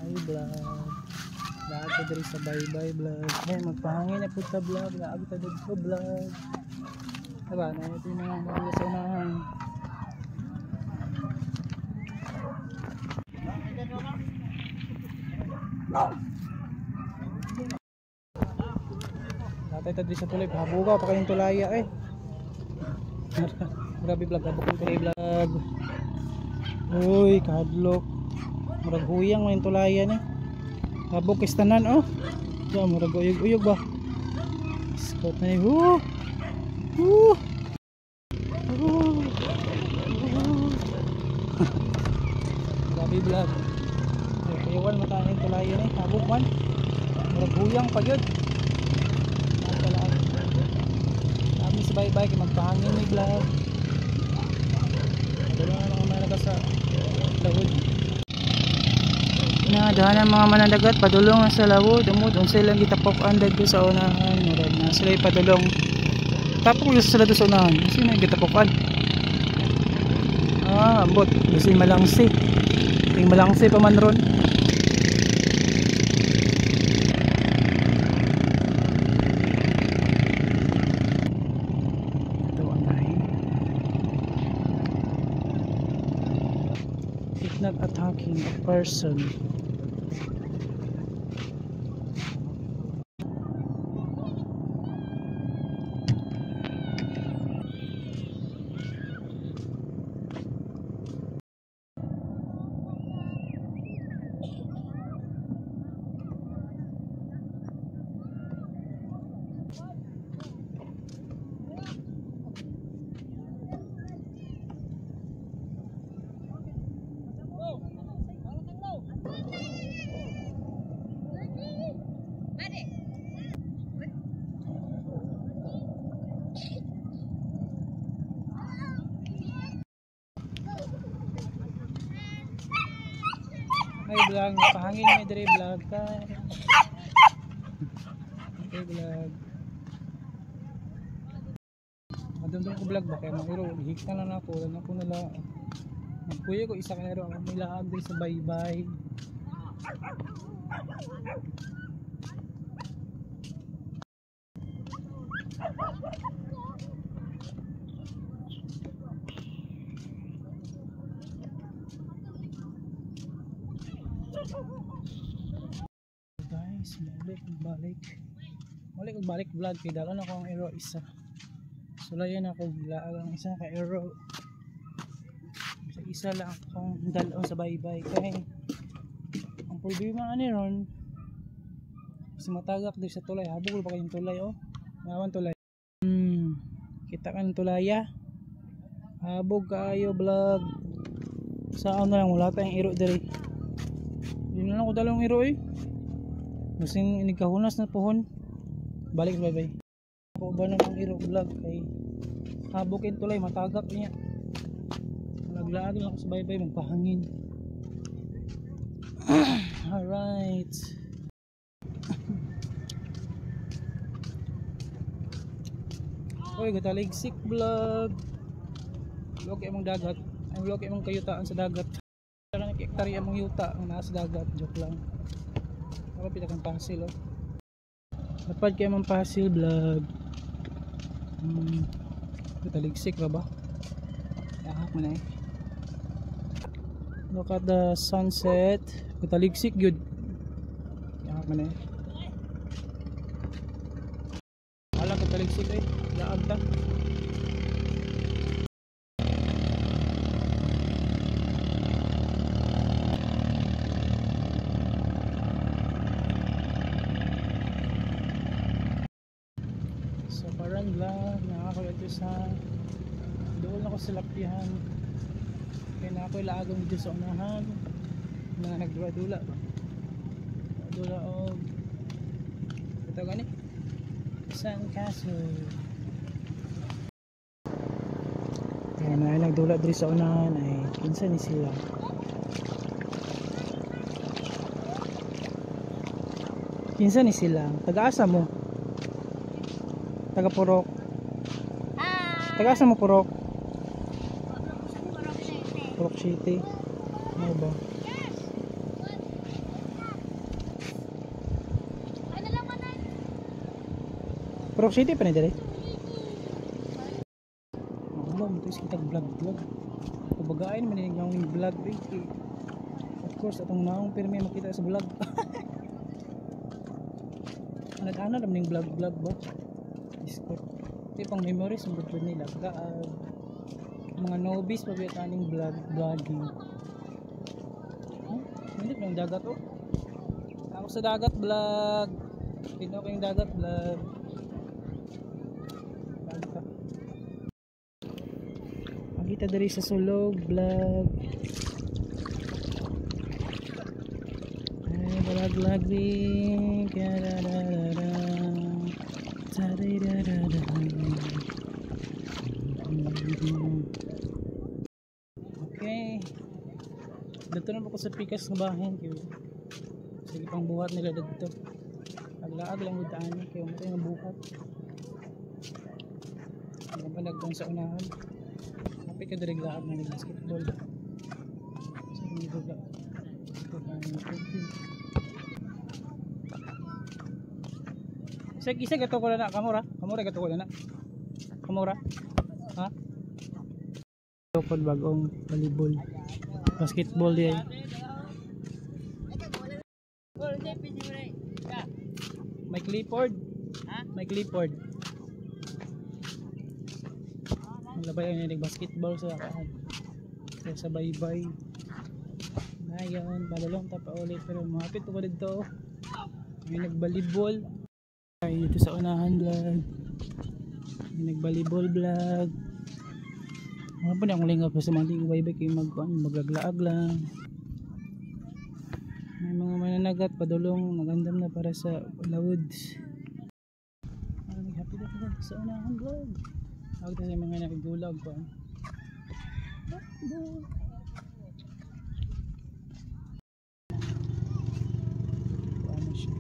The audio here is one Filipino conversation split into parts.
Ay vlog. Lahat ko diri sa bye-bye vlog. Ay magpahangin na puta vlog. Lahat ko dito vlog. Diba? Na ito yung mga mga sa unahan. Lahat ito diri sa tulay. Habuga pa kayong tulaya eh. Grabe vlog. Habog yung tulay vlog. Uy kahadlok. Murag huyang mo yung tulayan eh. Habog kistanan oh. Diyan murag uyog-uyog ba. Scott na eh. Grabe vlog. Iwan mata yung tulayan eh. Habog man. Murag huyang pa yun. Kami sa bye-bye kaya magpahangin ni vlog. Dalo na mga malaga sa lawod. Inadahan ang mga mananagat padulong na sa lawod. Umod unsay lang gitapok-an dagko sa unahan. Murag na sila padulong. Tapok lang sila sa unahan. Kasi na gitapok-an. Ambot. Kasi malangsi. Ting malangsi pa man ron. Not attacking a person. Ay vlog, pahangin may dire vlog ka. Okay vlog. Madundong ko vlog ba kaya mahiro hik na lang ako nala. Nagkuya ko isa ka hero ang milaag din sa bye-bye. Guys, balik vlog kay dalon ako ang arrow isa. Sulayan ako laag ang isa ka arrow. Isa lang akong dalon sa bye-bye kay ang problema ani ron kasi matagak din sa tulay. Habog pa kayong tulay oh. Ngawan tulay. Kita kan tulaya. Habog kaayo vlog. Saan na lang wala tayong iro diri. Yun na lang ko dalawang iro eh. Masing inigkahunas na pohon. Balik bye-bye. Ako ba namang iro vlog kay habokin tulay matagak niya. Naglaag lang ako sa bye-bye magpahangin. Alright. Oy gataligsik vlog. Vlog imong dagat. Ay vlog imong kayutaan sa dagat. Kaya hektarya mong yuta ang nasa dagat. Joke lang. Ako pitakan pasil oh. Dapat kayo mang pasil vlog. Gataligsik ra ba? Ahak mo na eh. Look at the sunset. Gataligsik good. Ahak mo na eh. Wala gataligsik eh. Laag ta. So parang lang nakakalit sa doon ako sa lapihan. Kaya na ako ilaagang dito sa unahan na nagdula-dula ba? Dula o ito gani Sandcastle. Kaya na nagdula dito sa unahan ay kinsa ni sila. Kinsa ni sila? Taga-asa mo? Taga Purok. Taga-asa mo Purok? Purok City. Ano ba? Pro City pa ni dire. Wala mo to kita vlog. Pabagain man yung vlog eh. Of course atong naong pirmi makita sa vlog. Ano naman yung vlog ba? Discord. Ito pang memories ng budyo nila. Mga novice pabiyatan ng vlogging. Minit ng dagat oh. Ako sa dagat vlog. Tino ko yung dagat vlog. Magkita dari sa sulog vlog. Ay vlog din. Okay. Dito na ako sa pikas ng bahin kayo. Sige pang buhat nila dito. Aglaag lang yung daan kayo matay nga buhat. Ang panagdang sa unahan. Kapit ka direk laag ng basketball. Sige dito ba? Isa gato ko na kamura gato ko na kamura ha topod bagong volleyball basketball diay may clipboard labay ang yung basketball sa baybay ngayon padalong tapa ulit pero mahapit ko dito may nagbalibol ay dito sa unahan vlog may nagbalibol vlog ano pa na akong lingap sa mga di baybay kayo magaglaag lang may mga mananagat padulong nagandam na para sa lawoods happy na sa unahan vlog ako sa mga naggulag pa ano siya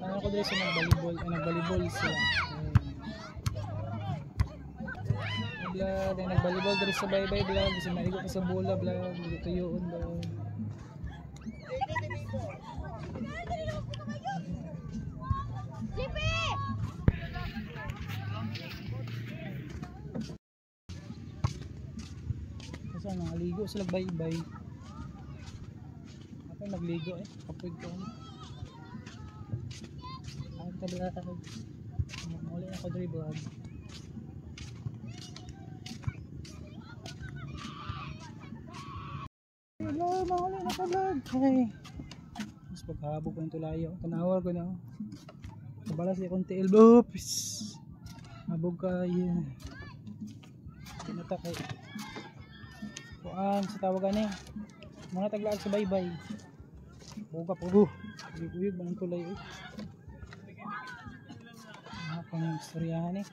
Ano ko dito sa nagbalibol sila. Vlog, nagbalibol dito sa baybay vlog, sa maigo ko sa bola vlog, dito yun vlog. Kasi nangaligo sila baybay. Ako nagligo kapoy ko. Muli ako diri vlog. Hello, muli na ka vlog. Hey. Mas paghabog ko ng tulayo. Tanawar ko na. Kabalas di konti elbow. Habog ka. Yeah. Pinata kay. kuan sa tawagan eh. Mga taglaag sa baybay. Buga po. Uyog man ang tulay eh. Pang istoryahan eh.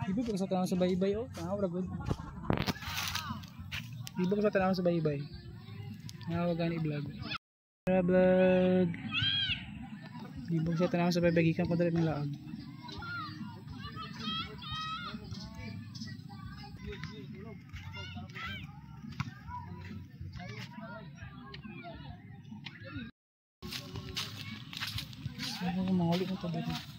Ibig ko sa tanong sa baybay oh. Tanaw ra gud. Ibig ko sa tanong sa baybay. Nawag gani vlog. Vlog. Ibig sa tanong sa baybay gikan ko diri ng laag. Ano mga ulit ng tabi dito?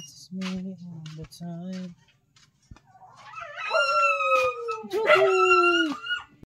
It's me all the time. Juhu!